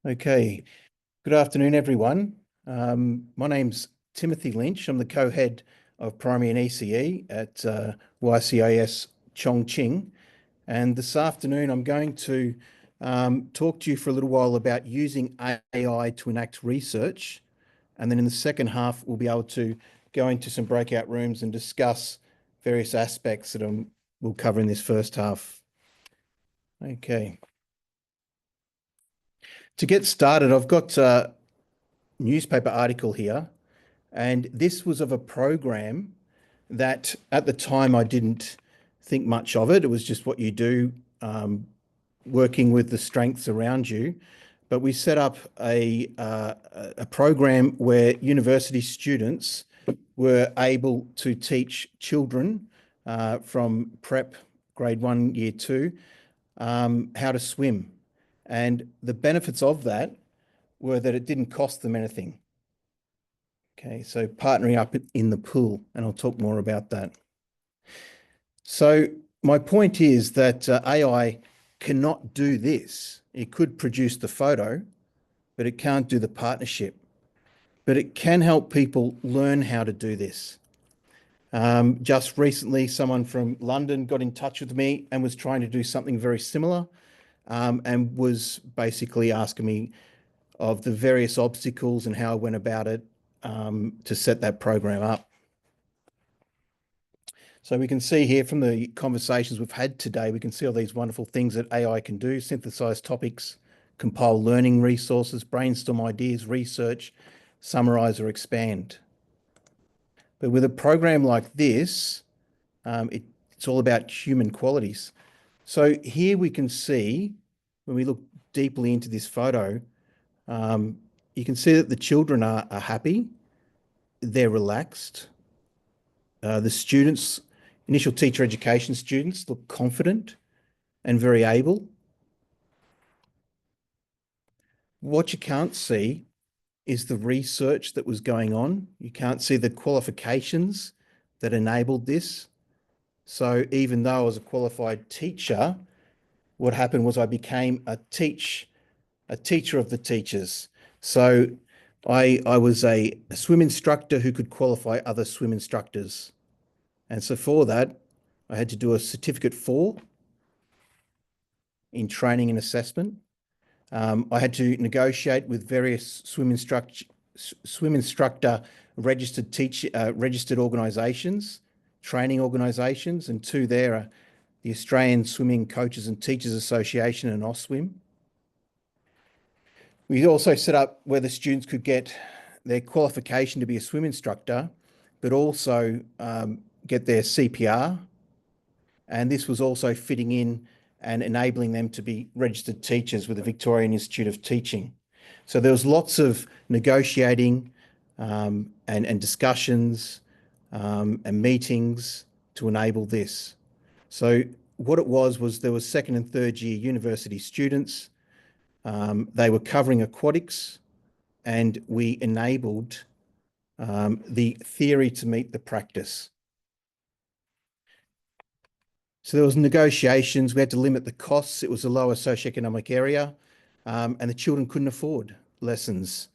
Okay, good afternoon, everyone. My name's Timothy Lynch. I'm the co-head of Primary and ECE at YCIS Chongqing. And this afternoon, I'm going to talk to you for a little while about using AI to enact research. And then in the second half, we'll be able to go into some breakout rooms and discuss various aspects that we'll cover in this first half. Okay. To get started, I've got a newspaper article here. And this was of a program that at the time I didn't think much of it. It was just what you do, working with the strengths around you. But we set up a program where university students were able to teach children from prep grade 1, year 2, how to swim. And the benefits of that were that it didn't cost them anything. Okay, so partnering up in the pool, and I'll talk more about that. So my point is that AI cannot do this. It could produce the photo, but it can't do the partnership. But it can help people learn how to do this. Just recently, someone from London got in touch with me and was trying to do something very similar, and was basically asking me of the various obstacles and how I went about it to set that program up. So we can see here from the conversations we've had today, we can see all these wonderful things that AI can do: synthesize topics, compile learning resources, brainstorm ideas, research, summarize or expand. But with a program like this, it's all about human qualities. So here we can see, when we look deeply into this photo, you can see that the children are happy, they're relaxed. The students, initial teacher education students, look confident and very able. What you can't see is the research that was going on. You can't see the qualifications that enabled this. So even though I was a qualified teacher, what happened was I became a teacher of the teachers. So I was a swim instructor who could qualify other swim instructors. And so for that, I had to do a certificate 4 in training and assessment. I had to negotiate with various swim instructor registered organisations, training organisations, and 2 there are the Australian Swimming Coaches and Teachers Association and OSWIM. We also set up where the students could get their qualification to be a swim instructor, but also get their CPR. And this was also fitting in and enabling them to be registered teachers with the Victorian Institute of Teaching. So there was lots of negotiating and discussions and meetings to enable this. So what it was there was 2nd and 3rd year university students. They were covering aquatics, and we enabled the theory to meet the practice. So there was negotiations. We had to limit the costs. It was a lower socioeconomic area, and the children couldn't afford lessons.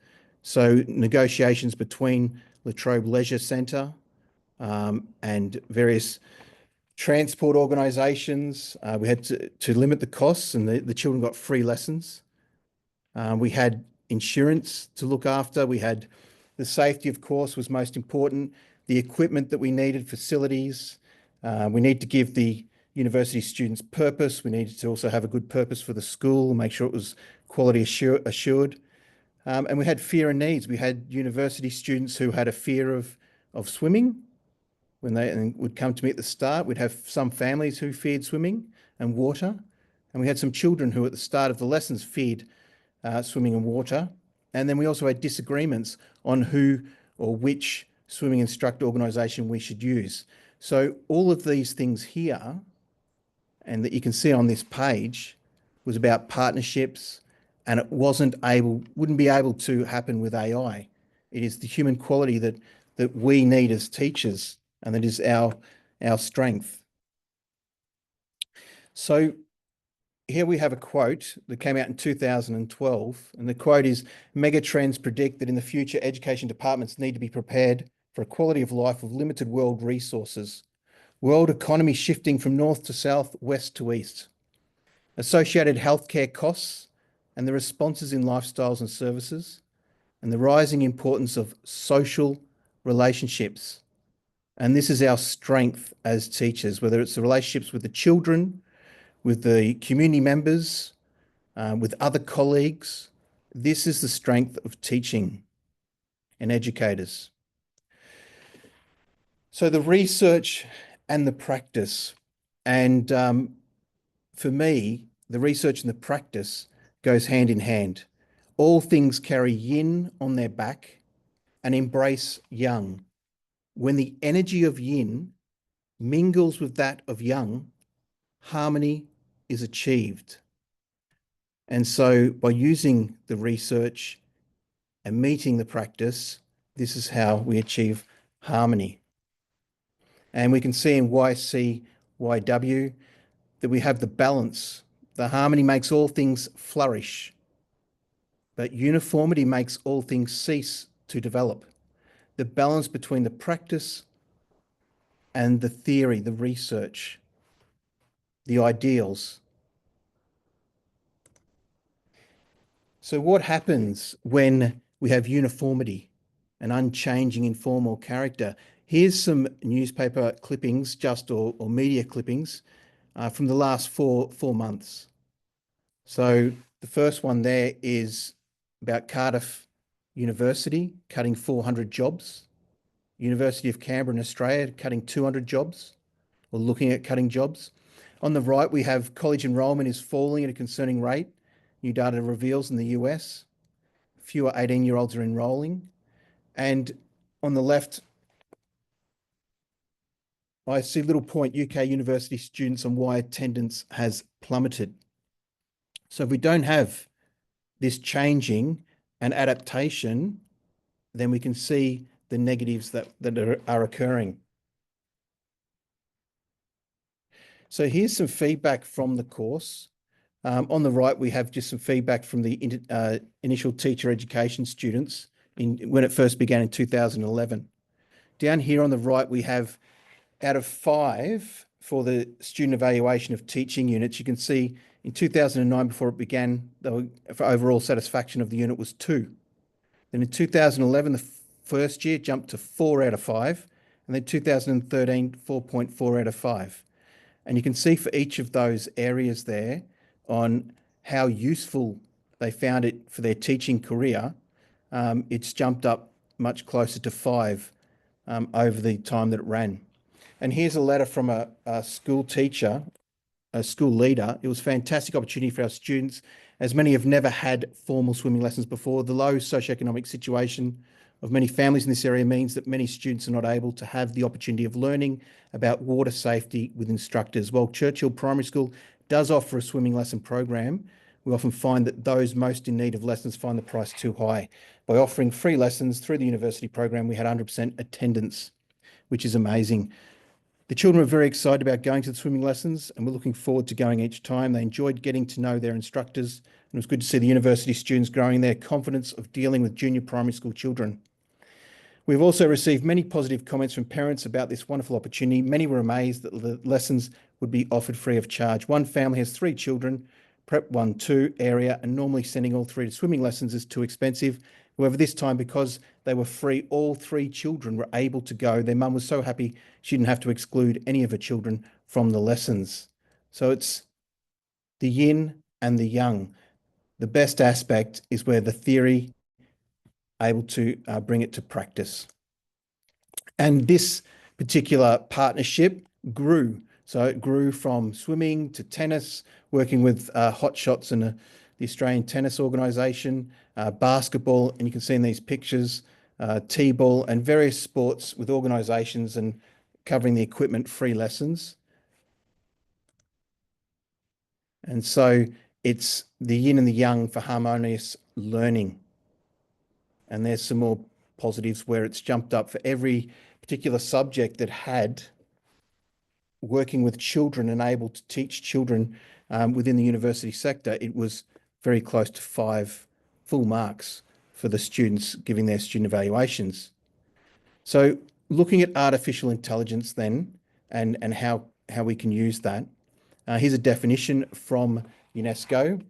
So negotiations between La Trobe Leisure Centre and various transport organisations. We had to limit the costs, and the children got free lessons. We had insurance to look after. We had the safety, of course, was most important. The equipment that we needed, facilities. We need to give the university students purpose. We needed to also have a good purpose for the school and make sure it was quality assured. And we had fear and needs. We had university students who had a fear of swimming when they would come to me at the start. We'd have some families who feared swimming and water. And we had some children who at the start of the lessons feared swimming and water. And then we also had disagreements on who or which swimming instructor organisation we should use. So all of these things here, and that you can see on this page, was about partnerships, and it wouldn't be able to happen with AI. It is the human quality that we need as teachers, and that is our strength. So here we have a quote that came out in 2012, and the quote is, "Megatrends predict that in the future, education departments need to be prepared for a quality of life with limited world resources. World economy shifting from north to south, west to east. Associated healthcare costs and the responses in lifestyles and services, and the rising importance of social relationships." And this is our strength as teachers, whether it's the relationships with the children, with the community members, with other colleagues. This is the strength of teaching and educators. So the research and the practice, and for me, the research and the practice goes hand in hand. All things carry yin on their back and embrace yang. When the energy of yin mingles with that of yang, harmony is achieved. And so by using the research and meeting the practice, this is how we achieve harmony. And we can see in YCYW that we have the balance. The harmony makes all things flourish, but uniformity makes all things cease to develop. The balance between the practice and the theory, the research, the ideals. So what happens when we have uniformity, an unchanging informal character? Here's some newspaper clippings, or media clippings from the last four months. So the first one there is about Cardiff University cutting 400 jobs, University of Canberra in Australia cutting 200 jobs, or looking at cutting jobs. On the right, we have college enrolment is falling at a concerning rate. New data reveals in the US, fewer 18-year-olds are enrolling. And on the left, I see little point UK university students on why attendance has plummeted. So if we don't have this changing and adaptation, then we can see the negatives that are occurring. So here's some feedback from the course. On the right, we have just some feedback from the initial teacher education students when it first began in 2011. Down here on the right, we have out of 5 for the student evaluation of teaching units. You can see in 2009, before it began, for overall satisfaction of the unit was 2. Then in 2011, the first year jumped to 4 out of 5. And then 2013, 4.4 out of 5. And you can see for each of those areas there on how useful they found it for their teaching career, it's jumped up much closer to 5 over the time that it ran. And here's a letter from a school teacher, a school leader. It was a fantastic opportunity for our students, as many have never had formal swimming lessons before. The low socioeconomic situation of many families in this area means that many students are not able to have the opportunity of learning about water safety with instructors. While Churchill Primary School does offer a swimming lesson program, we often find that those most in need of lessons find the price too high. By offering free lessons through the university program, we had 100% attendance, which is amazing. The children were very excited about going to the swimming lessons and were looking forward to going each time. They enjoyed getting to know their instructors, and it was good to see the university students growing their confidence of dealing with junior primary school children. We've also received many positive comments from parents about this wonderful opportunity. Many were amazed that the lessons would be offered free of charge. One family has 3 children, Prep 1-2 area, and normally sending all 3 to swimming lessons is too expensive. However, this time, because they were free, all 3 children were able to go. Their mum was so happy she didn't have to exclude any of her children from the lessons. So it's the yin and the yang. The best aspect is where the theory able to bring it to practice. And this particular partnership grew. So it grew from swimming to tennis, working with Hot Shots and the Australian Tennis Organisation, basketball, and you can see in these pictures, T-ball and various sports with organisations and covering the equipment free lessons. And so it's the yin and the yang for harmonious learning. And there's some more positives where it's jumped up for every particular subject that had working with children and able to teach children within the university sector, it was very close to 5 full marks for the students giving their student evaluations. So looking at artificial intelligence then, and how we can use that, here's a definition from UNESCO.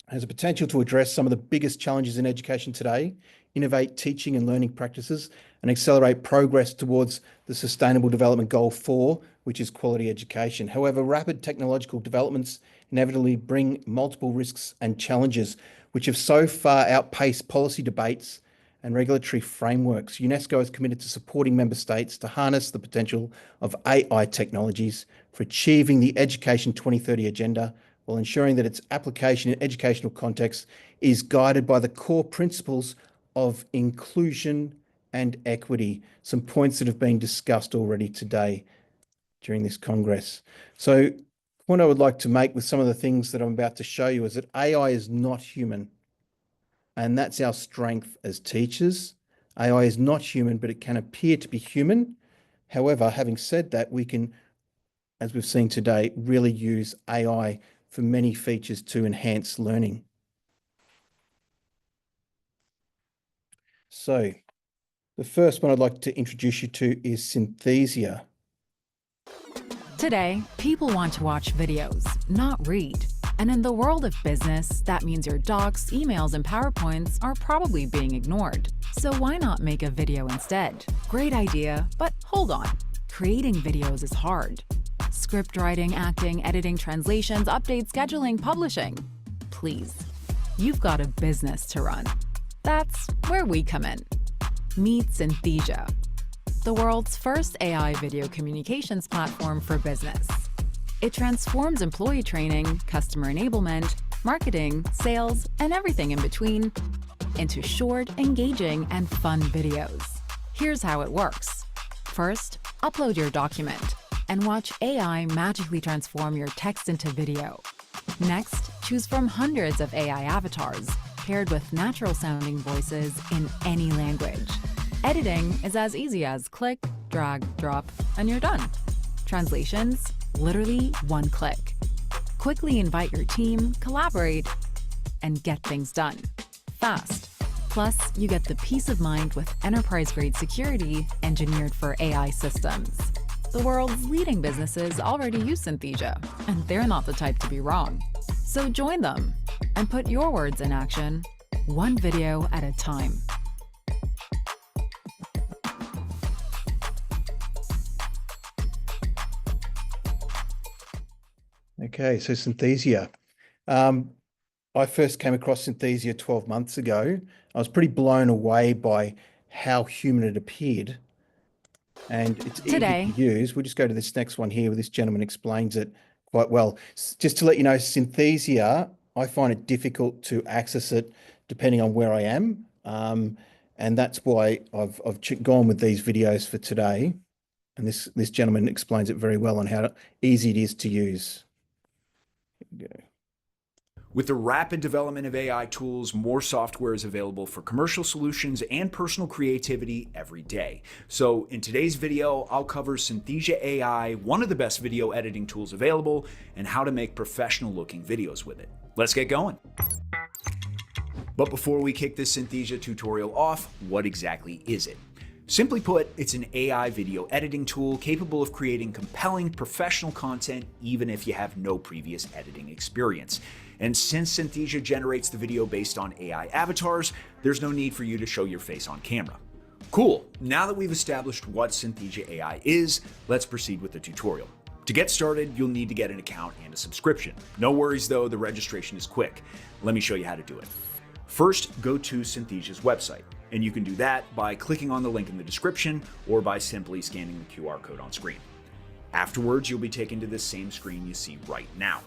Has a potential to address some of the biggest challenges in education today, innovate teaching and learning practices, and accelerate progress towards the Sustainable Development Goal 4, which is quality education. However, rapid technological developments inevitably bring multiple risks and challenges, which have so far outpaced policy debates and regulatory frameworks. UNESCO is committed to supporting member states to harness the potential of AI technologies for achieving the Education 2030 agenda, while ensuring that its application in educational context is guided by the core principles of inclusion and equity, some points that have been discussed already today during this Congress. So the point I would like to make with some of the things that I'm about to show you is that AI is not human. And that's our strength as teachers. AI is not human, but it can appear to be human. However, having said that, we can, as we've seen today, really use AI for many features to enhance learning. So the first one I'd like to introduce you to is Synthesia. Today, people want to watch videos, not read. And in the world of business, that means your docs, emails, and PowerPoints are probably being ignored. So why not make a video instead? Great idea, but hold on. Creating videos is hard. Script writing, acting, editing, translations, updates, scheduling, publishing. Please, you've got a business to run. That's where we come in. Meet Synthesia, the world's first AI video communications platform for business. It transforms employee training, customer enablement, marketing, sales, and everything in between into short, engaging, and fun videos. Here's how it works. First, upload your document and watch AI magically transform your text into video. Next, choose from hundreds of AI avatars paired with natural-sounding voices in any language. Editing is as easy as click, drag, drop, and you're done. Translations? Literally one click. Quickly invite your team, collaborate, and get things done. Fast. Plus, you get the peace of mind with enterprise-grade security engineered for AI systems. The world's leading businesses already use Synthesia, and they're not the type to be wrong. So join them and put your words in action, one video at a time. Okay, so Synthesia. I first came across Synthesia 12 months ago. I was pretty blown away by how human it appeared. And it's easy to use. We'll just go to this next one here where this gentleman explains it quite well. Just to let you know, Synthesia, I find it difficult to access it depending on where I am. And that's why I've gone with these videos for today. And this gentleman explains it very well on how easy it is to use. Here we go. With the rapid development of AI tools, more software is available for commercial solutions and personal creativity every day. So in today's video, I'll cover Synthesia AI, one of the best video editing tools available, and how to make professional looking videos with it. Let's get going. But before we kick this Synthesia tutorial off, what exactly is it? Simply put, it's an AI video editing tool capable of creating compelling professional content even if you have no previous editing experience. And since Synthesia generates the video based on AI avatars, there's no need for you to show your face on camera. Cool, now that we've established what Synthesia AI is, let's proceed with the tutorial. To get started, you'll need to get an account and a subscription. No worries though, the registration is quick. Let me show you how to do it. First, go to Synthesia's website, and you can do that by clicking on the link in the description or by simply scanning the QR code on screen. Afterwards, you'll be taken to this same screen you see right now.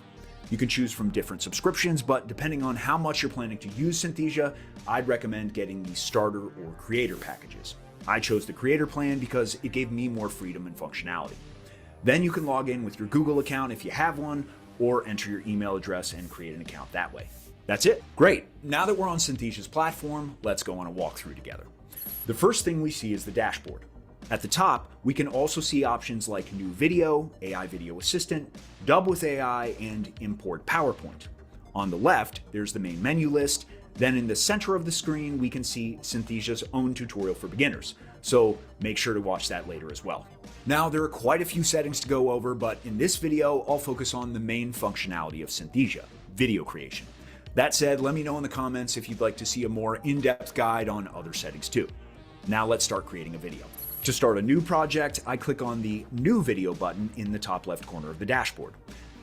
You can choose from different subscriptions, but depending on how much you're planning to use Synthesia, I'd recommend getting the starter or creator packages. I chose the creator plan because it gave me more freedom and functionality. Then you can log in with your Google account if you have one, or enter your email address and create an account that way. That's it. Great. Now that we're on Synthesia's platform, let's go on a walkthrough together. The first thing we see is the dashboard. At the top, we can also see options like New Video, AI Video Assistant, Dub with AI, and Import PowerPoint. On the left, there's the main menu list. Then in the center of the screen, we can see Synthesia's own tutorial for beginners. So make sure to watch that later as well. Now, there are quite a few settings to go over, but in this video, I'll focus on the main functionality of Synthesia, video creation. That said, let me know in the comments if you'd like to see a more in-depth guide on other settings too. Now let's start creating a video. To start a new project, I click on the New Video button in the top left corner of the dashboard.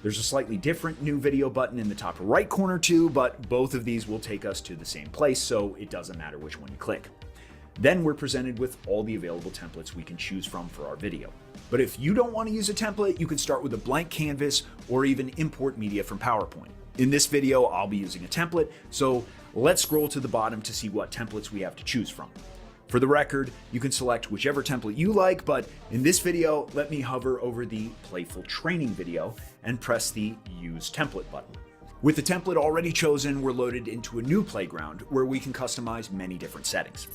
There's a slightly different New Video button in the top right corner too, but both of these will take us to the same place, so it doesn't matter which one you click. Then we're presented with all the available templates we can choose from for our video. But if you don't want to use a template, you can start with a blank canvas or even import media from PowerPoint. In this video, I'll be using a template, so let's scroll to the bottom to see what templates we have to choose from. For the record, you can select whichever template you like, but in this video, let me hover over the Playful Training video and press the Use Template button. With the template already chosen, we're loaded into a new playground where we can customize many different settings.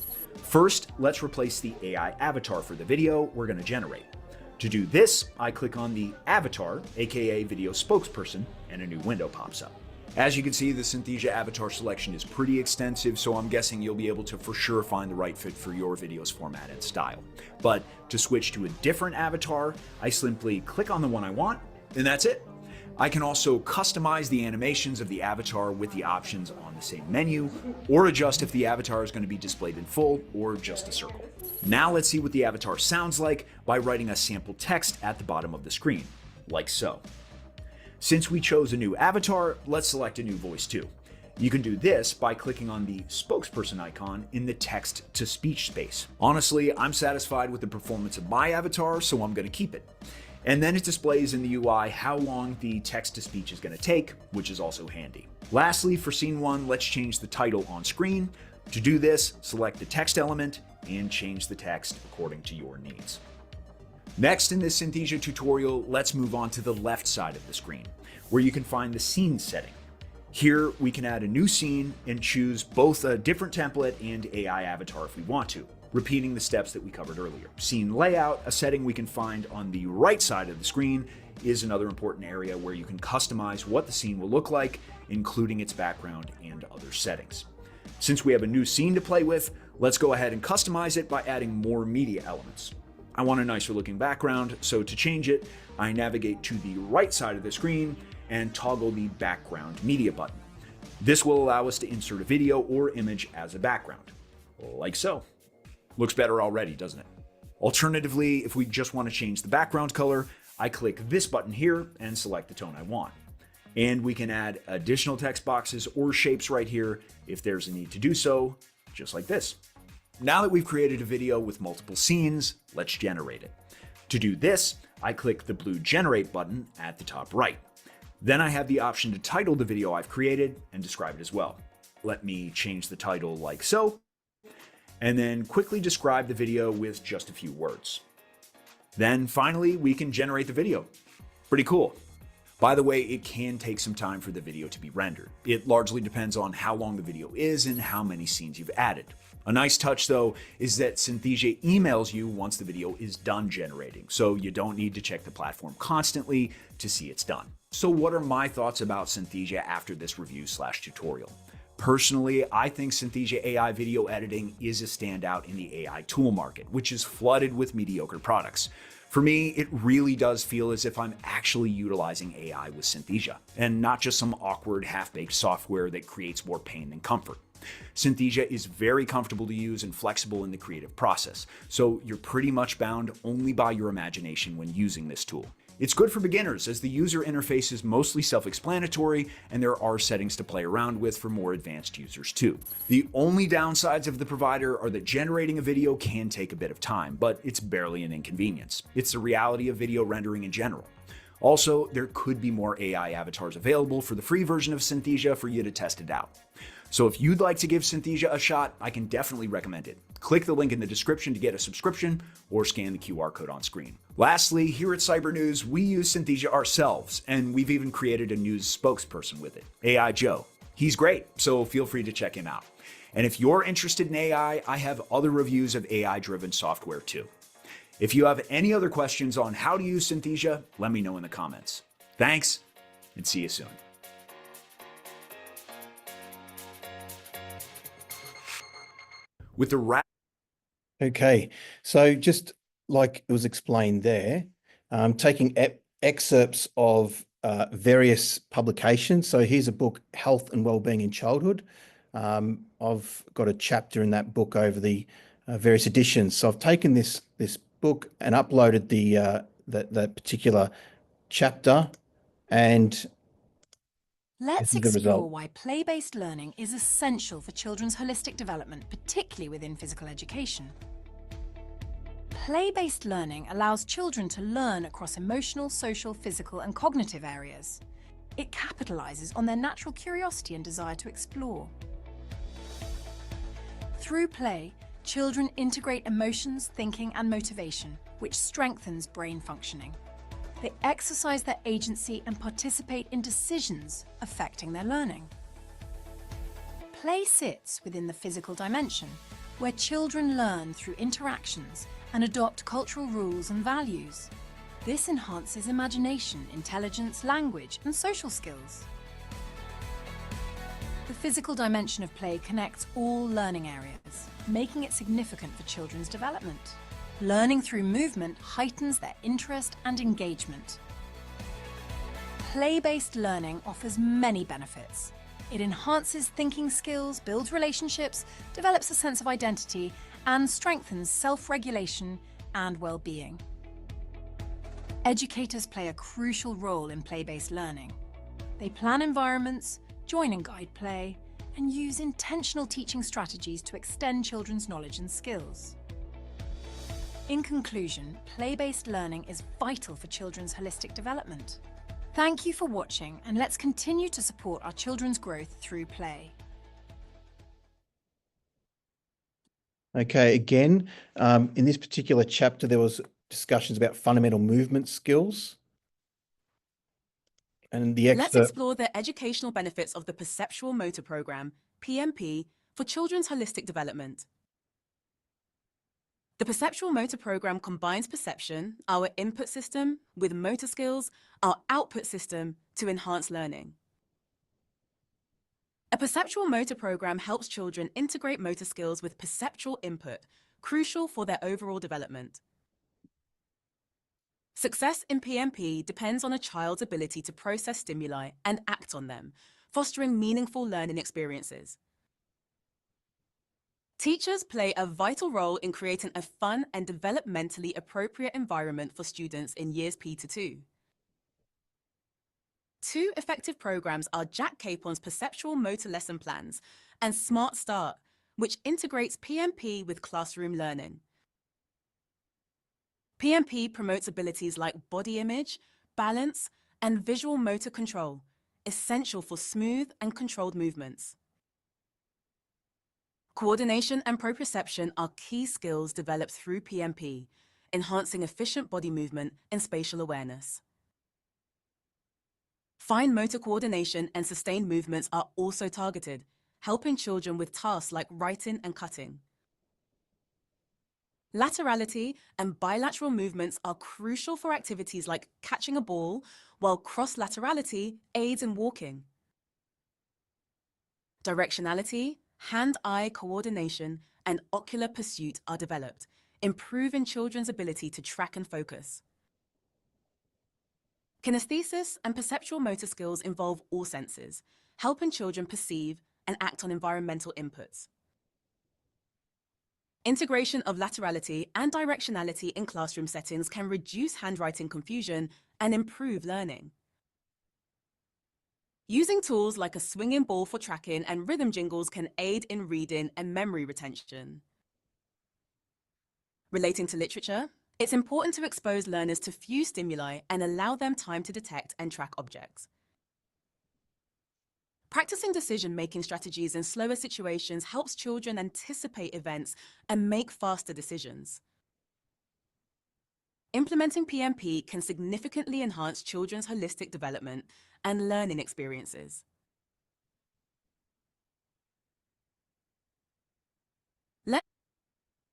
First, let's replace the AI avatar for the video we're going to generate. To do this, I click on the avatar, aka video spokesperson, and a new window pops up. As you can see, the Synthesia avatar selection is pretty extensive, so I'm guessing you'll be able to for sure find the right fit for your video's format and style. But to switch to a different avatar, I simply click on the one I want, and that's it. I can also customize the animations of the avatar with the options on the same menu, or adjust if the avatar is going to be displayed in full or just a circle. Now let's see what the avatar sounds like by writing a sample text at the bottom of the screen, like so. Since we chose a new avatar, let's select a new voice too. You can do this by clicking on the spokesperson icon in the text-to-speech space. Honestly, I'm satisfied with the performance of my avatar, so I'm going to keep it. And then it displays in the UI how long the text-to-speech is going to take, which is also handy. Lastly, for scene 1, let's change the title on screen. To do this, select the text element and change the text according to your needs. Next in this Synthesia tutorial, let's move on to the left side of the screen, where you can find the scene setting. Here, we can add a new scene and choose both a different template and AI avatar if we want to, repeating the steps that we covered earlier. Scene layout, a setting we can find on the right side of the screen, is another important area where you can customize what the scene will look like, including its background and other settings. Since we have a new scene to play with, let's go ahead and customize it by adding more media elements. I want a nicer looking background, so to change it, I navigate to the right side of the screen and toggle the background media button. This will allow us to insert a video or image as a background, like so. Looks better already, doesn't it? Alternatively, if we just want to change the background color, I click this button here and select the tone I want. And we can add additional text boxes or shapes right here if there's a need to do so, just like this. Now that we've created a video with multiple scenes, let's generate it. To do this, I click the blue Generate button at the top right. Then I have the option to title the video I've created and describe it as well. Let me change the title like so, and then quickly describe the video with just a few words. Then finally, we can generate the video. Pretty cool. By the way, it can take some time for the video to be rendered. It largely depends on how long the video is and how many scenes you've added. A nice touch though is that Synthesia emails you once the video is done generating, so you don't need to check the platform constantly to see it's done. So what are my thoughts about Synthesia after this review/tutorial? Personally, I think Synthesia AI video editing is a standout in the AI tool market, which is flooded with mediocre products. For me, it really does feel as if I'm actually utilizing AI with Synthesia, and not just some awkward half-baked software that creates more pain than comfort. Synthesia is very comfortable to use and flexible in the creative process, so you're pretty much bound only by your imagination when using this tool. It's good for beginners as the user interface is mostly self-explanatory and there are settings to play around with for more advanced users too. The only downsides of the provider are that generating a video can take a bit of time, but it's barely an inconvenience. It's the reality of video rendering in general. Also, there could be more AI avatars available for the free version of Synthesia for you to test it out. So if you'd like to give Synthesia a shot, I can definitely recommend it. Click the link in the description to get a subscription or scan the QR code on screen. Lastly, here at Cyber News, we use Synthesia ourselves, and we've even created a news spokesperson with it, AI Joe. He's great, so feel free to check him out. And if you're interested in AI, I have other reviews of AI-driven software too. If you have any other questions on how to use Synthesia, let me know in the comments. Thanks, and see you soon. With the Okay, so just like it was explained there, taking excerpts of various publications. So here's a book, Health and Wellbeing in Childhood. I've got a chapter in that book over the various editions. So I've taken this book and uploaded that particular chapter, and Let's this is the explore result. why play-based learning is essential for children's holistic development, particularly within physical education. Play-based learning allows children to learn across emotional, social, physical, and cognitive areas. It capitalizes on their natural curiosity and desire to explore. Through play, children integrate emotions, thinking, and motivation, which strengthens brain functioning. They exercise their agency and participate in decisions affecting their learning. Play sits within the physical dimension, where children learn through interactions and adopt cultural rules and values. This enhances imagination, intelligence, language, and social skills. The physical dimension of play connects all learning areas, making it significant for children's development. Learning through movement heightens their interest and engagement. Play-based learning offers many benefits. It enhances thinking skills, builds relationships, develops a sense of identity, and strengthens self-regulation and well-being. Educators play a crucial role in play-based learning. They plan environments, join and guide play, and use intentional teaching strategies to extend children's knowledge and skills. In conclusion, play-based learning is vital for children's holistic development. Thank you for watching, and let's continue to support our children's growth through play. Okay, again, in this particular chapter, there was discussions about fundamental movement skills. And the Let's excerpt, explore the educational benefits of the Perceptual Motor Program, PMP, for children's holistic development. The Perceptual Motor Program combines perception, our input system, with motor skills, our output system, to enhance learning. A Perceptual Motor Program helps children integrate motor skills with perceptual input, crucial for their overall development. Success in PMP depends on a child's ability to process stimuli and act on them, fostering meaningful learning experiences. Teachers play a vital role in creating a fun and developmentally appropriate environment for students in years P to 2. Two effective programs are Jack Capon's Perceptual Motor Lesson Plans and Smart Start, which integrates PMP with classroom learning. PMP promotes abilities like body image, balance, and visual motor control, essential for smooth and controlled movements. Coordination and proprioception are key skills developed through PMP, enhancing efficient body movement and spatial awareness. Fine motor coordination and sustained movements are also targeted, helping children with tasks like writing and cutting. Laterality and bilateral movements are crucial for activities like catching a ball, while cross-laterality aids in walking. Directionality, hand-eye coordination, and ocular pursuit are developed, improving children's ability to track and focus. Kinesthesis and perceptual motor skills involve all senses, helping children perceive and act on environmental inputs. Integration of laterality and directionality in classroom settings can reduce handwriting confusion and improve learning. Using tools like a swinging ball for tracking and rhythm jingles can aid in reading and memory retention. Relating to literature, it's important to expose learners to few stimuli and allow them time to detect and track objects. Practicing decision-making strategies in slower situations helps children anticipate events and make faster decisions. Implementing PMP can significantly enhance children's holistic development and learning experiences.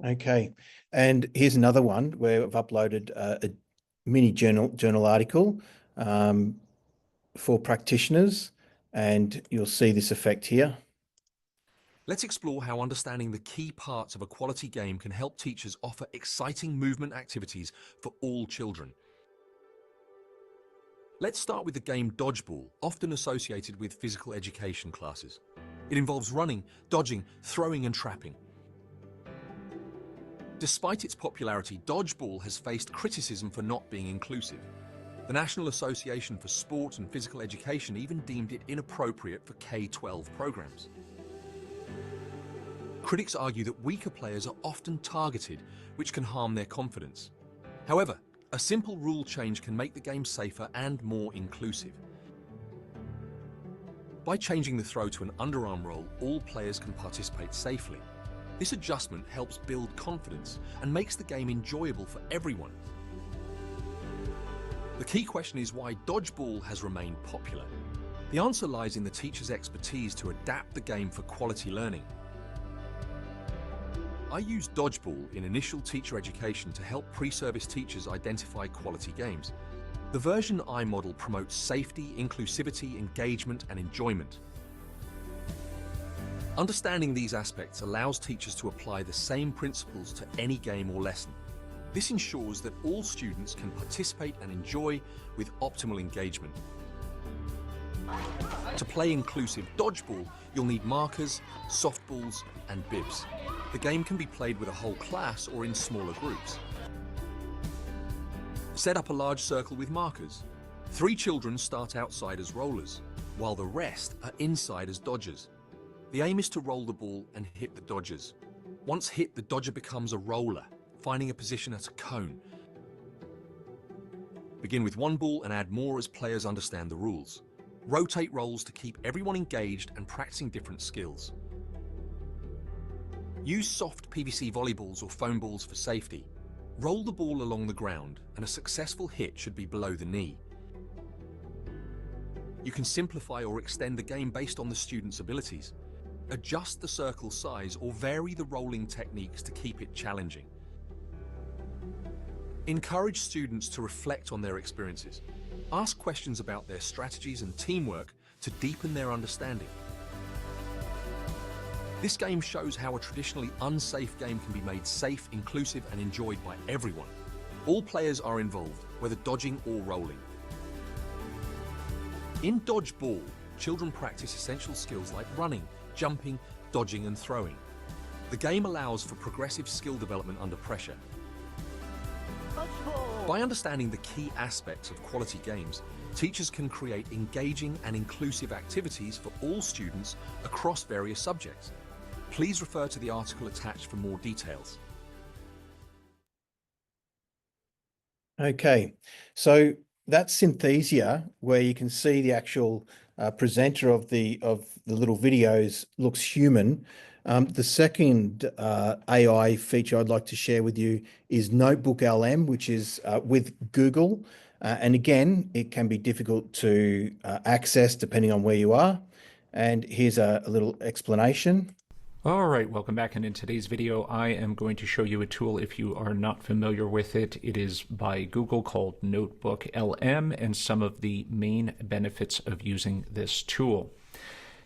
Okay, and here's another one where I've uploaded a mini journal article for practitioners, and you'll see this effect here. Let's explore how understanding the key parts of a quality game can help teachers offer exciting movement activities for all children. Let's start with the game dodgeball, often associated with physical education classes. It involves running, dodging, throwing and trapping. Despite its popularity, dodgeball has faced criticism for not being inclusive. The National Association for Sport and Physical Education even deemed it inappropriate for K-12 programs. Critics argue that weaker players are often targeted, which can harm their confidence. However, a simple rule change can make the game safer and more inclusive. By changing the throw to an underarm roll, all players can participate safely. This adjustment helps build confidence and makes the game enjoyable for everyone. The key question is why dodgeball has remained popular. The answer lies in the teacher's expertise to adapt the game for quality learning. I use dodgeball in initial teacher education to help pre-service teachers identify quality games. The version I model promotes safety, inclusivity, engagement, and enjoyment. Understanding these aspects allows teachers to apply the same principles to any game or lesson. This ensures that all students can participate and enjoy with optimal engagement. To play inclusive dodgeball, you'll need markers, softballs, and bibs. The game can be played with a whole class or in smaller groups. Set up a large circle with markers. 3 children start outside as rollers, while the rest are inside as dodgers. The aim is to roll the ball and hit the dodgers. Once hit, the dodger becomes a roller, finding a position at a cone. Begin with 1 ball and add more as players understand the rules. Rotate rolls to keep everyone engaged and practicing different skills. Use soft PVC volleyballs or foam balls for safety. Roll the ball along the ground, and a successful hit should be below the knee. You can simplify or extend the game based on the student's abilities. Adjust the circle size or vary the rolling techniques to keep it challenging. Encourage students to reflect on their experiences. Ask questions about their strategies and teamwork to deepen their understanding. This game shows how a traditionally unsafe game can be made safe, inclusive, and enjoyed by everyone. All players are involved, whether dodging or rolling. In dodgeball, children practice essential skills like running, jumping, dodging, and throwing. The game allows for progressive skill development under pressure. By understanding the key aspects of quality games, teachers can create engaging and inclusive activities for all students across various subjects. Please refer to the article attached for more details. Okay, so that's Synthesia, where you can see the actual presenter of the little videos looks human. The second AI feature I'd like to share with you is NotebookLM, which is with Google. And again, it can be difficult to access depending on where you are. And here's a little explanation. All right, welcome back. And in today's video, I am going to show you a tool if you are not familiar with it. It is by Google called NotebookLM and some of the main benefits of using this tool.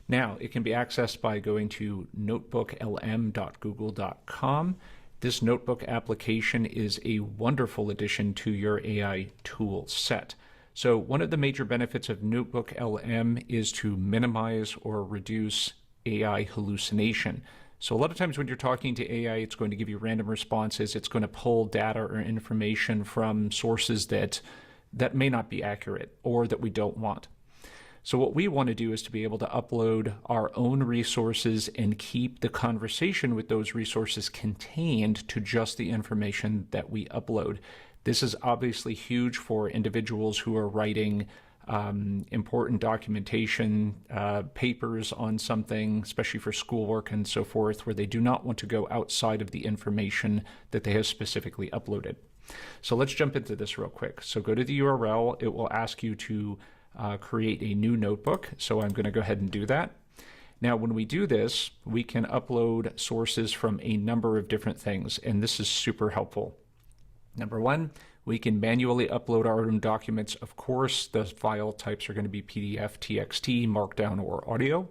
Now, it can be accessed by going to notebooklm.google.com. This notebook application is a wonderful addition to your AI tool set. So one of the major benefits of NotebookLM is to minimize or reduce AI hallucination. So a lot of times when you're talking to AI, it's going to give you random responses. It's going to pull data or information from sources that may not be accurate or that we don't want. So what we want to do is to be able to upload our own resources and keep the conversation with those resources contained to just the information that we upload. This is obviously huge for individuals who are writing important documentation, papers on something, especially for schoolwork and so forth, where they do not want to go outside of the information that they have specifically uploaded. So let's jump into this real quick. So go to the URL. It will ask you to create a new notebook. So I'm going to go ahead and do that. Now, when we do this, we can upload sources from a number of different things, and this is super helpful. Number one, we can manually upload our own documents. Of course, the file types are going to be PDF, TXT, Markdown, or audio.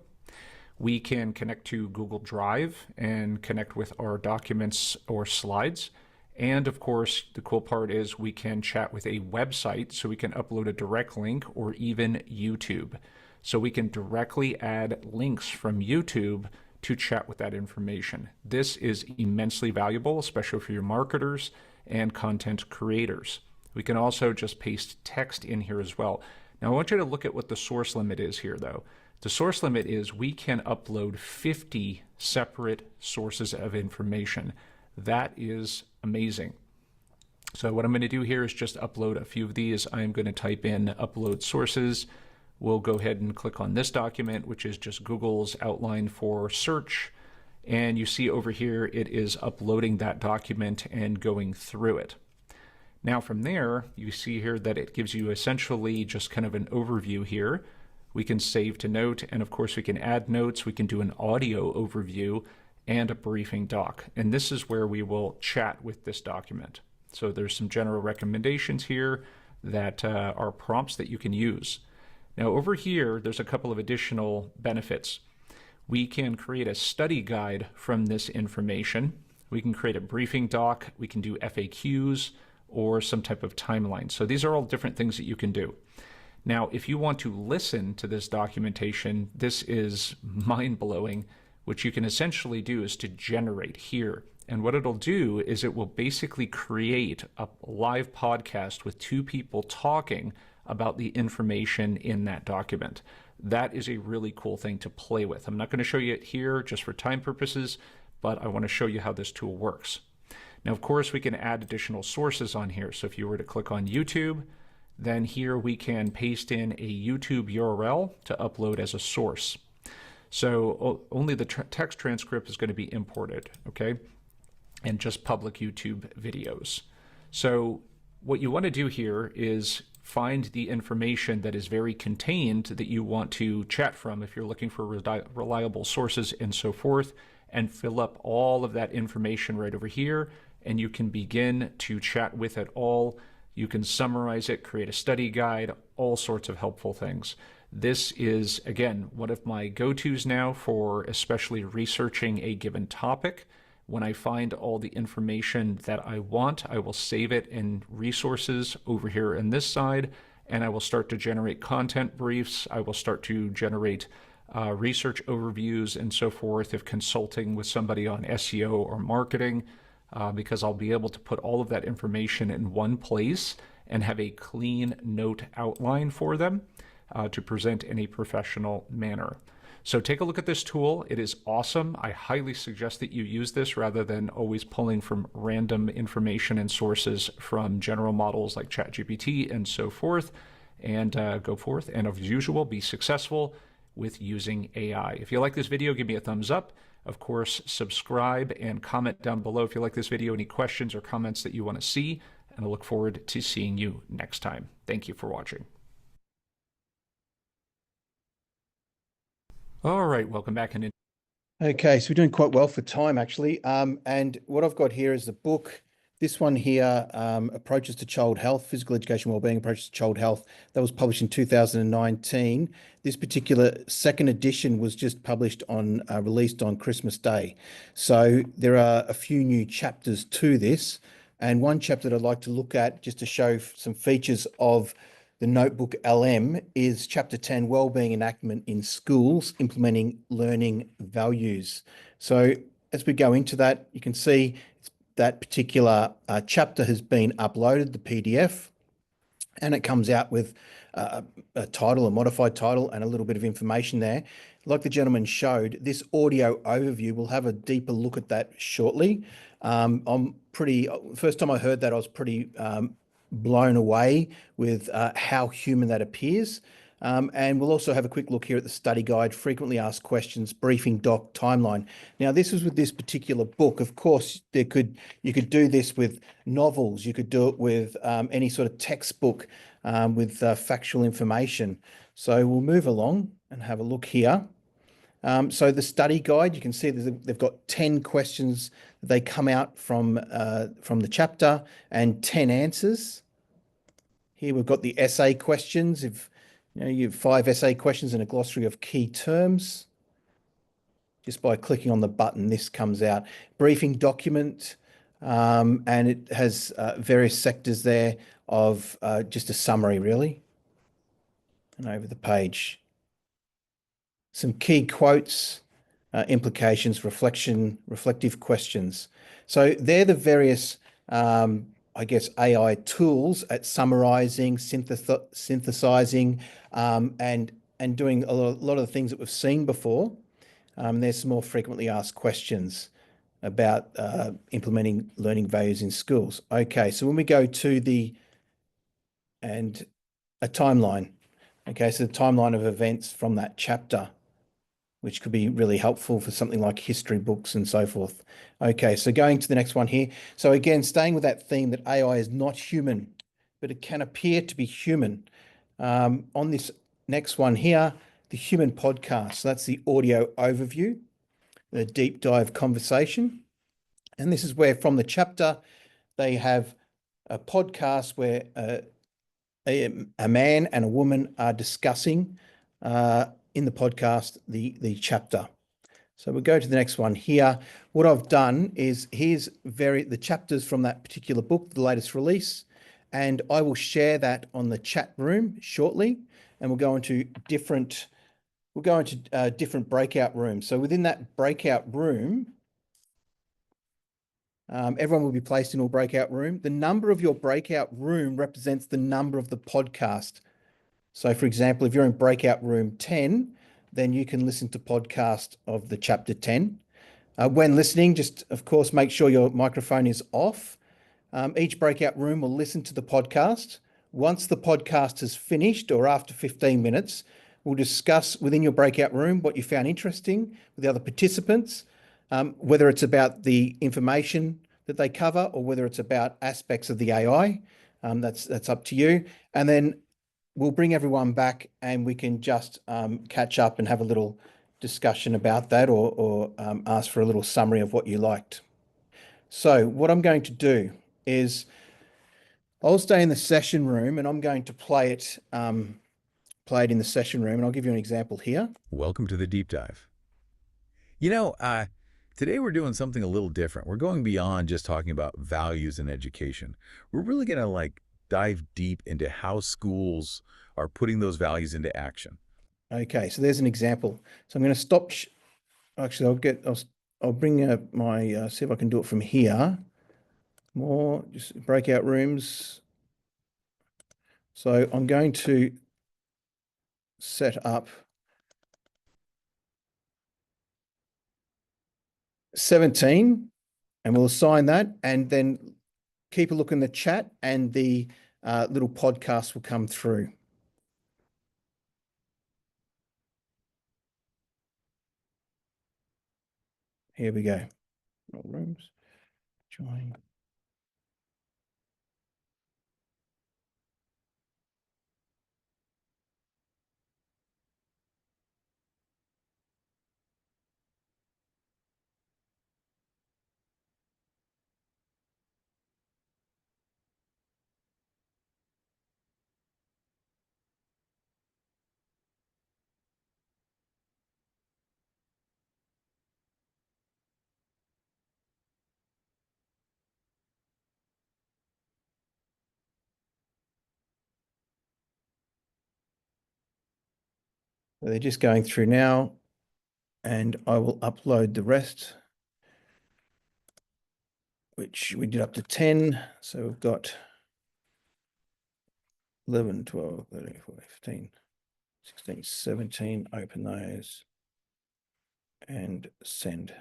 We can connect to Google Drive and connect with our documents or slides. And of course, the cool part is we can chat with a website, so we can upload a direct link, or even YouTube. So we can directly add links from YouTube to chat with that information. This is immensely valuable, especially for your marketers and content creators. We can also just paste text in here as well. Now I want you to look at what the source limit is here though. The source limit is we can upload 50 separate sources of information. That is amazing. So what I'm going to do here is just upload a few of these. I'm going to type in upload sources. We'll go ahead and click on this document, which is just Google's outline for search. And you see over here, it is uploading that document and going through it. Now from there, you see here that it gives you essentially just kind of an overview here. We can save to note, and of course we can add notes. We can do an audio overview and a briefing doc. And this is where we will chat with this document. So there's some general recommendations here that are prompts that you can use. Now over here, there's a couple of additional benefits. We can create a study guide from this information. We can create a briefing doc. We can do FAQs or some type of timeline. So these are all different things that you can do. Now, if you want to listen to this documentation, this is mind-blowing. What you can essentially do is to generate here. And what it'll do is it will basically create a live podcast with two people talking about the information in that document. That is a really cool thing to play with. I'm not going to show you it here just for time purposes, but I want to show you how this tool works. Now, of course, we can add additional sources on here. So if you were to click on YouTube, then here we can paste in a YouTube URL to upload as a source. So only the text transcript is going to be imported, okay? And just public YouTube videos. So what you want to do here is find the information that is very contained that you want to chat from if you're looking for reliable sources and so forth, and fill up all of that information right over here, and you can begin to chat with it all. You can summarize it, create a study guide, all sorts of helpful things. This is, again, one of my go-tos now for especially researching a given topic. When I find all the information that I want, I will save it in resources over here in this side, and I will start to generate content briefs. I will start to generate research overviews and so forth if consulting with somebody on SEO or marketing, because I'll be able to put all of that information in one place and have a clean note outline for them to present in a professional manner. So take a look at this tool. It is awesome. I highly suggest that you use this rather than always pulling from random information and sources from general models like ChatGPT and so forth, and go forth. And as usual, be successful with using AI. If you like this video, give me a thumbs up. Of course, subscribe and comment down below if you like this video, any questions or comments that you want to see, and I look forward to seeing you next time. Thank you for watching. All right, welcome back. Okay, so we're doing quite well for time, actually. And what I've got here is the book. This one here, Approaches to Child Health, Physical Education Wellbeing, Approaches to Child Health. That was published in 2019. This particular second edition was just published on, released on Christmas Day. So there are a few new chapters to this. And one chapter that I'd like to look at just to show some features of the NotebookLM is Chapter 10, Wellbeing Enactment in Schools, Implementing Learning Values. So as we go into that, you can see that particular chapter has been uploaded, the PDF, and it comes out with a title, a modified title, and a little bit of information there. Like the gentleman showed, this audio overview, we'll have a deeper look at that shortly. First time I heard that, I was pretty blown away with how human that appears. And we'll also have a quick look here at the study guide, frequently asked questions, briefing doc, timeline. Now, this is with this particular book. Of course, you could do this with novels. You could do it with any sort of textbook with factual information. So we'll move along and have a look here. So the study guide, you can see that they've got 10 questions that they come out from the chapter and 10 answers. Here we've got the essay questions. If you have 5 essay questions and a glossary of key terms. Just by clicking on the button, this comes out. Briefing document, and it has various sectors there of just a summary, really. And over the page, some key quotes, implications, reflective questions. So they're the various, I guess, AI tools at summarizing, synthesizing, and doing a lot of the things that we've seen before. There's some more frequently asked questions about implementing learning values in schools. Okay, so when we go to a timeline, okay, so the timeline of events from that chapter, which could be really helpful for something like history books and so forth. Okay, so going to the next one here. So again, staying with that theme that AI is not human, but it can appear to be human. On this next one here, the human podcast. So that's the audio overview, the deep dive conversation. And this is where from the chapter, they have a podcast where a man and a woman are discussing in the podcast the chapter. So we'll go to the next one here. What I've done is here's the chapters from that particular book, the latest release, and I will share that on the chat room shortly, and we'll go into different breakout rooms. So within that breakout room, everyone will be placed in a breakout room. The number of your breakout room represents the number of the podcast. So for example, if you're in breakout room 10, then you can listen to podcast of the chapter 10. When listening, just of course, make sure your microphone is off. Each breakout room will listen to the podcast. Once the podcast is finished or after 15 minutes, we'll discuss within your breakout room what you found interesting with the other participants, whether it's about the information that they cover or whether it's about aspects of the AI. That's up to you. And then we'll bring everyone back and we can just catch up and have a little discussion about that or ask for a little summary of what you liked. So what I'm going to do is I'll stay in the session room and I'm going to play it in the session room, and I'll give you an example here. Welcome to the deep dive. Today we're doing something a little different. We're going beyond just talking about values in education. We're really going to dive deep into how schools are putting those values into action. Okay, so there's an example. So I'm going to stop. Actually, I'll bring my, see if I can do it from here. More, just breakout rooms. So I'm going to set up 17 and we'll assign that and then keep a look in the chat and the little podcast will come through. Here we go. All rooms, join. So they're just going through now and I will upload the rest, which we did up to 10. So we've got 11, 12, 13, 14, 15, 16, 17, open those and send.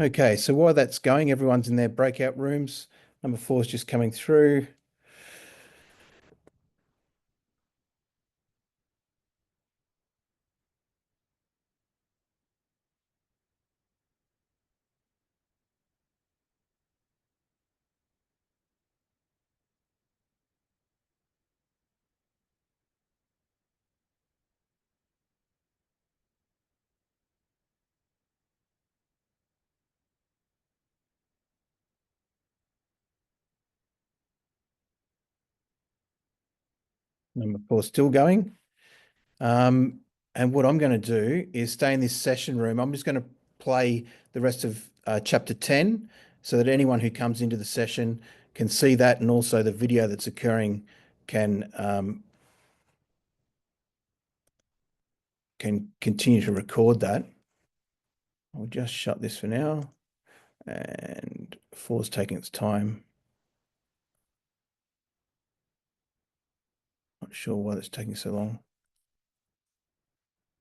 Okay, so while that's going, everyone's in their breakout rooms. Number 4 is just coming through. Number 4 still going. And what I'm going to do is stay in this session room. I'm just going to play the rest of chapter 10 so that anyone who comes into the session can see that, and also the video that's occurring can continue to record that. I'll just shut this for now, and 4's taking its time. Not sure why that's taking so long.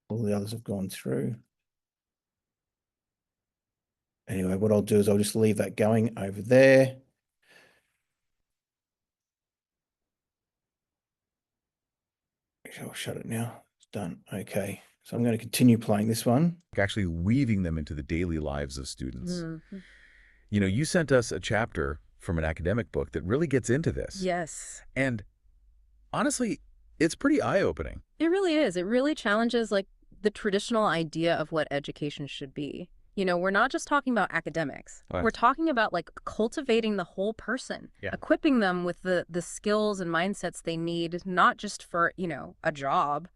All the others have gone through. Anyway, what I'll do is I'll just leave that going over there. I'll shut it now. It's done. Okay. So I'm going to continue playing this one. Actually weaving them into the daily lives of students. You know, you sent us a chapter from an academic book that really gets into this. Yes. And honestly, it's pretty eye-opening. It really is. It really challenges like the traditional idea of what education should be. You know, we're not just talking about academics. Right. We're talking about like cultivating the whole person, equipping them with the skills and mindsets they need, not just for, you know, a job,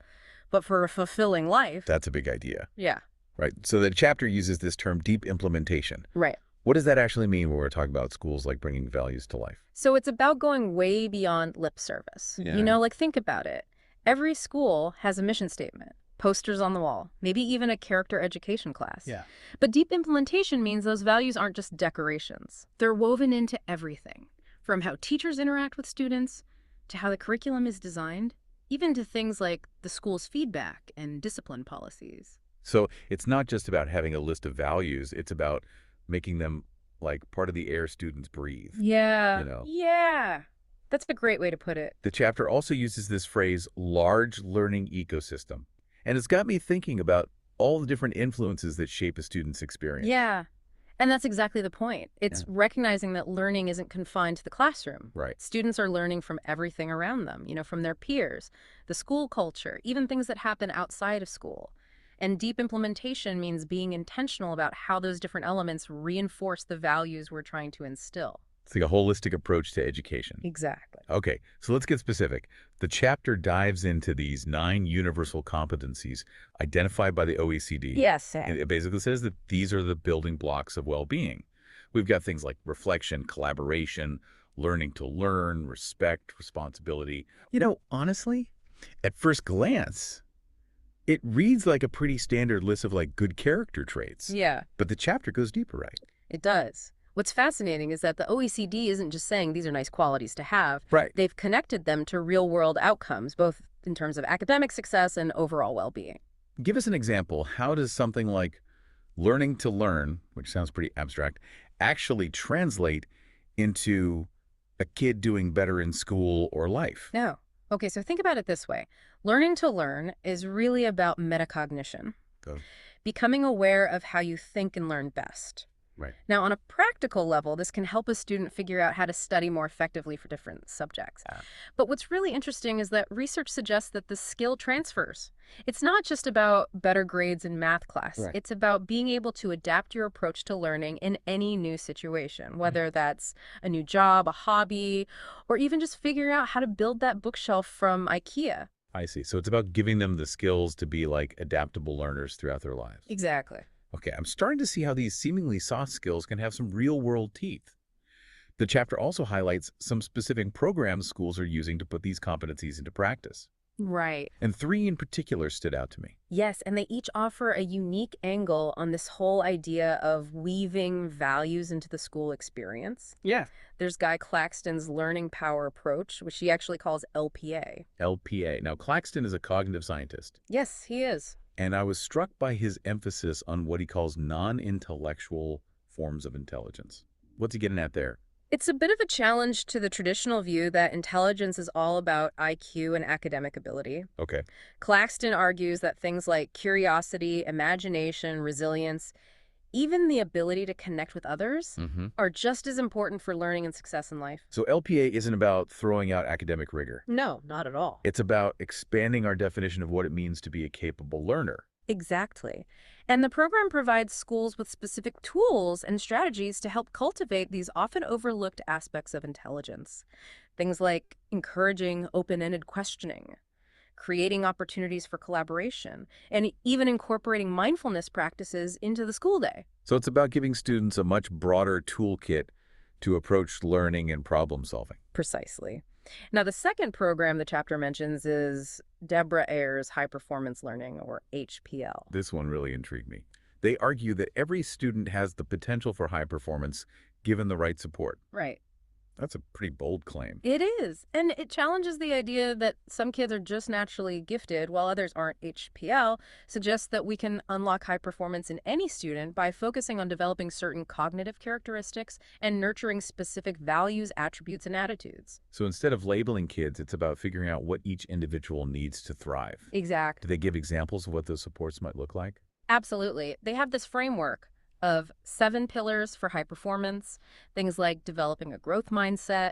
but for a fulfilling life. That's a big idea. Yeah. Right. So the chapter uses this term deep implementation. Right. What does that actually mean when we're talking about schools like bringing values to life? So it's about going way beyond lip service. Yeah. You know, like think about it. Every school has a mission statement, posters on the wall, maybe even a character education class. Yeah. But deep implementation means those values aren't just decorations. They're woven into everything, from how teachers interact with students, to how the curriculum is designed, even to things like the school's feedback and discipline policies. So it's not just about having a list of values, it's about making them like part of the air students breathe. Yeah. You know? Yeah. That's a great way to put it. The chapter also uses this phrase, large learning ecosystem. And it's got me thinking about all the different influences that shape a student's experience. Yeah. And that's exactly the point. It's recognizing that learning isn't confined to the classroom. Right. Students are learning from everything around them, you know, from their peers, the school culture, even things that happen outside of school. And deep implementation means being intentional about how those different elements reinforce the values we're trying to instill. It's like a holistic approach to education. Exactly. Okay, so let's get specific. The chapter dives into these 9 universal competencies identified by the OECD. Yes. And it basically says that these are the building blocks of well-being. We've got things like reflection, collaboration, learning to learn, respect, responsibility. You know, honestly, at first glance, it reads like a pretty standard list of like good character traits. Yeah. But the chapter goes deeper, right? It does. What's fascinating is that the OECD isn't just saying these are nice qualities to have. Right. They've connected them to real-world outcomes, both in terms of academic success and overall well-being. Give us an example. How does something like learning to learn, which sounds pretty abstract, actually translate into a kid doing better in school or life? No. Okay, so think about it this way. Learning to learn is really about metacognition, becoming aware of how you think and learn best. Right. Now, on a practical level, this can help a student figure out how to study more effectively for different subjects. But what's really interesting is that research suggests that the skill transfers. It's not just about better grades in math class. Right. It's about being able to adapt your approach to learning in any new situation, whether that's a new job, a hobby, or even just figuring out how to build that bookshelf from IKEA. I see. So it's about giving them the skills to be like adaptable learners throughout their lives. Exactly. Okay, I'm starting to see how these seemingly soft skills can have some real-world teeth. The chapter also highlights some specific programs schools are using to put these competencies into practice. Right. And 3 in particular stood out to me. Yes, and they each offer a unique angle on this whole idea of weaving values into the school experience. Yeah. There's Guy Claxton's learning power approach, which he actually calls LPA. LPA. Now, Claxton is a cognitive scientist. Yes, he is. And I was struck by his emphasis on what he calls non-intellectual forms of intelligence. What's he getting at there? It's a bit of a challenge to the traditional view that intelligence is all about IQ and academic ability. Okay. Claxton argues that things like curiosity, imagination, resilience, even the ability to connect with others are just as important for learning and success in life. So LPA isn't about throwing out academic rigor. No, not at all. It's about expanding our definition of what it means to be a capable learner. Exactly. And the program provides schools with specific tools and strategies to help cultivate these often overlooked aspects of intelligence. Things like encouraging open-ended questioning, creating opportunities for collaboration, and even incorporating mindfulness practices into the school day. So it's about giving students a much broader toolkit to approach learning and problem solving. Precisely. Now, the second program the chapter mentions is Deborah Ayer's High Performance Learning, or HPL. This one really intrigued me. They argue that every student has the potential for high performance given the right support. Right. That's a pretty bold claim. It is. And it challenges the idea that some kids are just naturally gifted while others aren't. HPL suggests that we can unlock high performance in any student by focusing on developing certain cognitive characteristics and nurturing specific values, attributes, and attitudes. So instead of labeling kids, it's about figuring out what each individual needs to thrive. Exact. Do they give examples of what those supports might look like? Absolutely. They have this framework of 7 pillars for high performance, things like developing a growth mindset,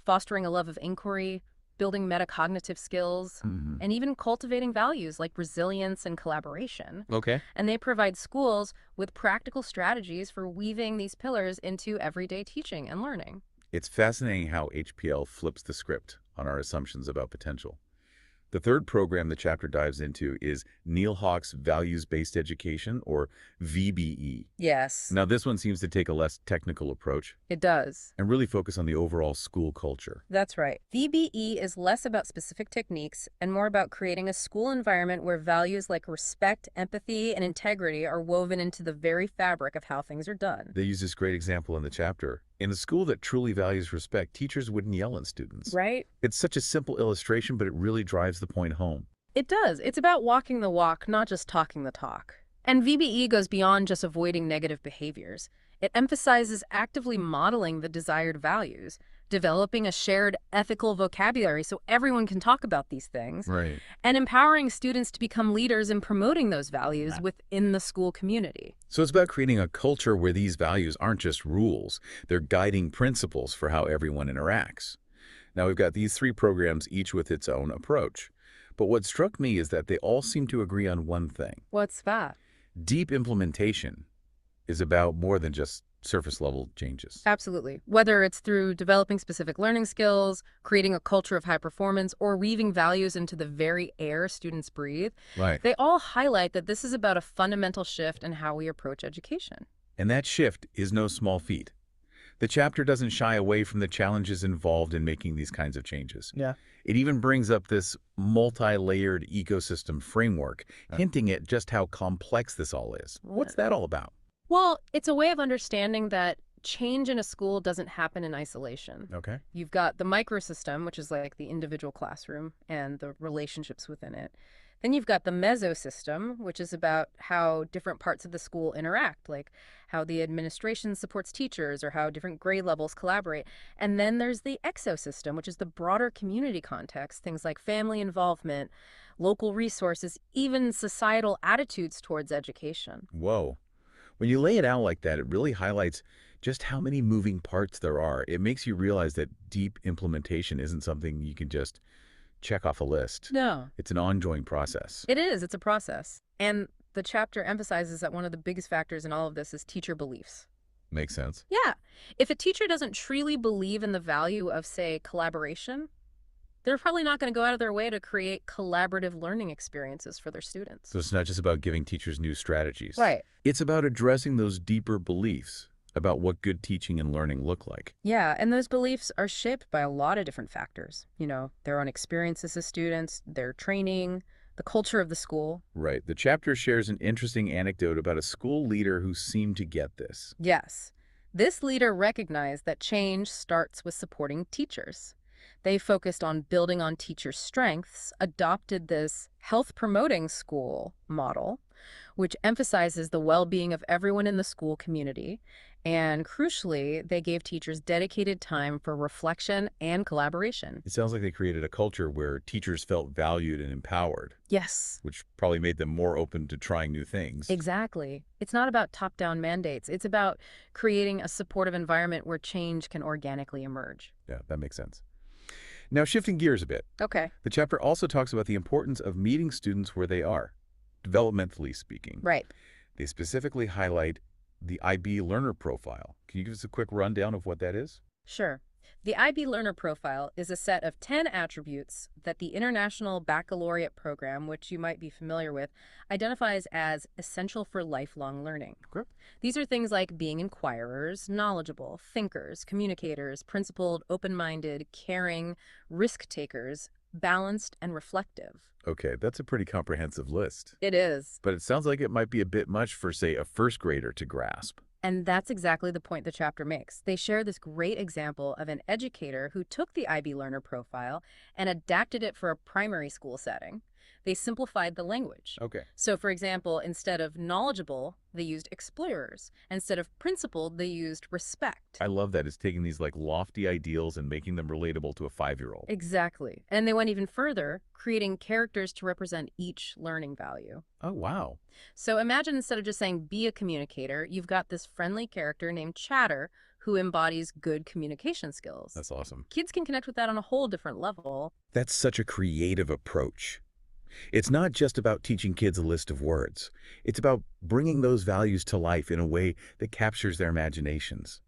fostering a love of inquiry, building metacognitive skills, and even cultivating values like resilience and collaboration. Okay. And they provide schools with practical strategies for weaving these pillars into everyday teaching and learning. It's fascinating how HPL flips the script on our assumptions about potential. The third program the chapter dives into is Neil Hawk's Values-Based Education, or VBE. Yes. Now, this one seems to take a less technical approach It does. and really focus on the overall school culture. That's right. VBE is less about specific techniques and more about creating a school environment where values like respect, empathy, and integrity are woven into the very fabric of how things are done. They use this great example in the chapter. In a school that truly values respect, teachers wouldn't yell at students. Right? It's such a simple illustration, but it really drives the point home. It does. It's about walking the walk, not just talking the talk. And VBE goes beyond just avoiding negative behaviors. It emphasizes actively modeling the desired values, developing a shared ethical vocabulary so everyone can talk about these things, Right. and empowering students to become leaders in promoting those values within the school community. So it's about creating a culture where these values aren't just rules, they're guiding principles for how everyone interacts. Now we've got these 3 programs, each with its own approach. But what struck me is that they all seem to agree on one thing. What's that? Deep implementation is about more than just surface-level changes. Absolutely. Whether it's through developing specific learning skills, creating a culture of high performance, or weaving values into the very air students breathe, Right. they all highlight that this is about a fundamental shift in how we approach education. And that shift is no small feat. The chapter doesn't shy away from the challenges involved in making these kinds of changes. Yeah. It even brings up this multi-layered ecosystem framework, hinting at just how complex this all is. What's that all about? Well, it's a way of understanding that change in a school doesn't happen in isolation. Okay. You've got the microsystem, which is like the individual classroom and the relationships within it. Then you've got the mesosystem, which is about how different parts of the school interact, like how the administration supports teachers or how different grade levels collaborate. And then there's the exosystem, which is the broader community context, things like family involvement, local resources, even societal attitudes towards education. Whoa. When you lay it out like that, it really highlights just how many moving parts there are. It makes you realize that deep implementation isn't something you can just check off a list. No. It's an ongoing process. It is. It's a process. And the chapter emphasizes that one of the biggest factors in all of this is teacher beliefs. Makes sense. Yeah. If a teacher doesn't truly believe in the value of, say, collaboration, they're probably not going to go out of their way to create collaborative learning experiences for their students. So it's not just about giving teachers new strategies. Right. It's about addressing those deeper beliefs about what good teaching and learning look like. Yeah, and those beliefs are shaped by a lot of different factors. You know, their own experiences as students, their training, the culture of the school. Right. The chapter shares an interesting anecdote about a school leader who seemed to get this. Yes. This leader recognized that change starts with supporting teachers. They focused on building on teachers' strengths, adopted this health-promoting school model, which emphasizes the well-being of everyone in the school community. And crucially, they gave teachers dedicated time for reflection and collaboration. It sounds like they created a culture where teachers felt valued and empowered, Yes, which probably made them more open to trying new things. exactly. It's not about top-down mandates. It's about creating a supportive environment where change can organically emerge. Yeah, that makes sense. Now, shifting gears a bit, Okay. the chapter also talks about the importance of meeting students where they are, developmentally speaking. Right. They specifically highlight the IB learner profile. Can you give us a quick rundown of what that is? Sure. The IB Learner Profile is a set of 10 attributes that the International Baccalaureate Program, which you might be familiar with, identifies as essential for lifelong learning. Okay. These are things like being inquirers, knowledgeable, thinkers, communicators, principled, open-minded, caring, risk-takers, balanced, and reflective. Okay, that's a pretty comprehensive list. It is. But it sounds like it might be a bit much for, say, a first grader to grasp. And that's exactly the point the chapter makes. They share this great example of an educator who took the IB Learner Profile and adapted it for a primary school setting. They simplified the language. Okay. So, for example, instead of knowledgeable, they used explorers. Instead of principled, they used respect. I love that. It's taking these like lofty ideals and making them relatable to a 5-year-old. Exactly. And they went even further, creating characters to represent each learning value. Oh, wow. So imagine instead of just saying be a communicator, you've got this friendly character named Chatter who embodies good communication skills. That's awesome. Kids can connect with that on a whole different level. That's such a creative approach. It's not just about teaching kids a list of words. It's about bringing those values to life in a way that captures their imaginations.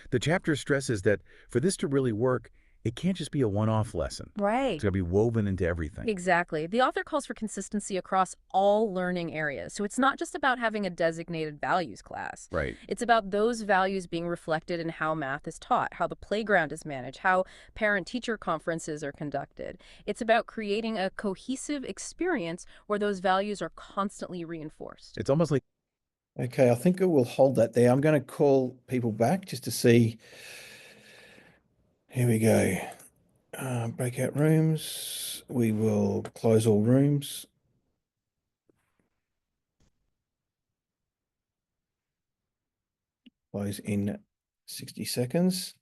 The chapter stresses that for this to really work, it can't just be a one-off lesson. Right. It's got to be woven into everything. Exactly. The author calls for consistency across all learning areas. So it's not just about having a designated values class. Right. It's about those values being reflected in how math is taught, how the playground is managed, how parent-teacher conferences are conducted. It's about creating a cohesive experience where those values are constantly reinforced. It's almost like Okay, I think I will hold that there. I'm going to call people back just to see. Here we go. Breakout rooms. We will close all rooms. Close in 60 seconds.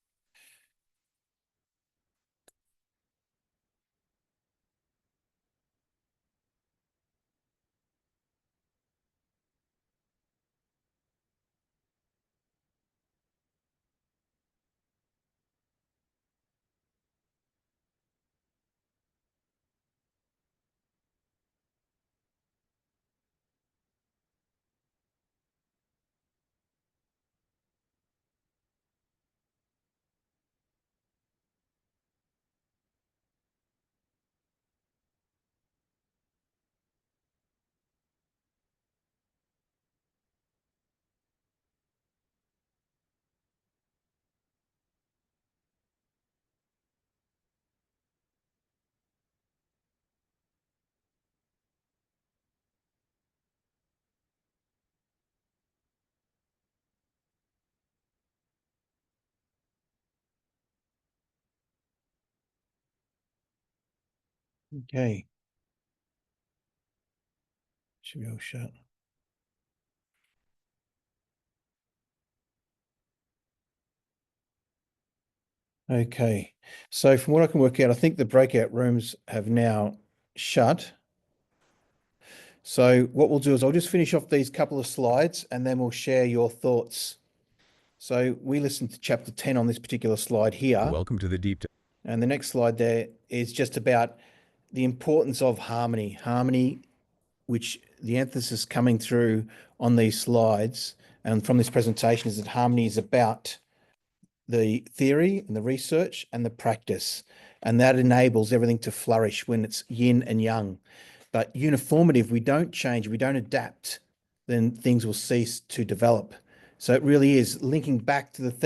Okay. Should be all shut. Okay. So from what I can work out, I think the breakout rooms have now shut. So what we'll do is I'll just finish off these couple of slides and then we'll share your thoughts. So we listened to chapter 10 on this particular slide here. welcome to the deep dive. And the next slide there is just about the importance of harmony. Harmony, which the emphasis coming through on these slides and from this presentation is that harmony is about the theory and the research and the practice. And that enables everything to flourish when it's yin and yang. But uniformity, if we don't change, if we don't adapt, then things will cease to develop. So it really is linking back to the thing.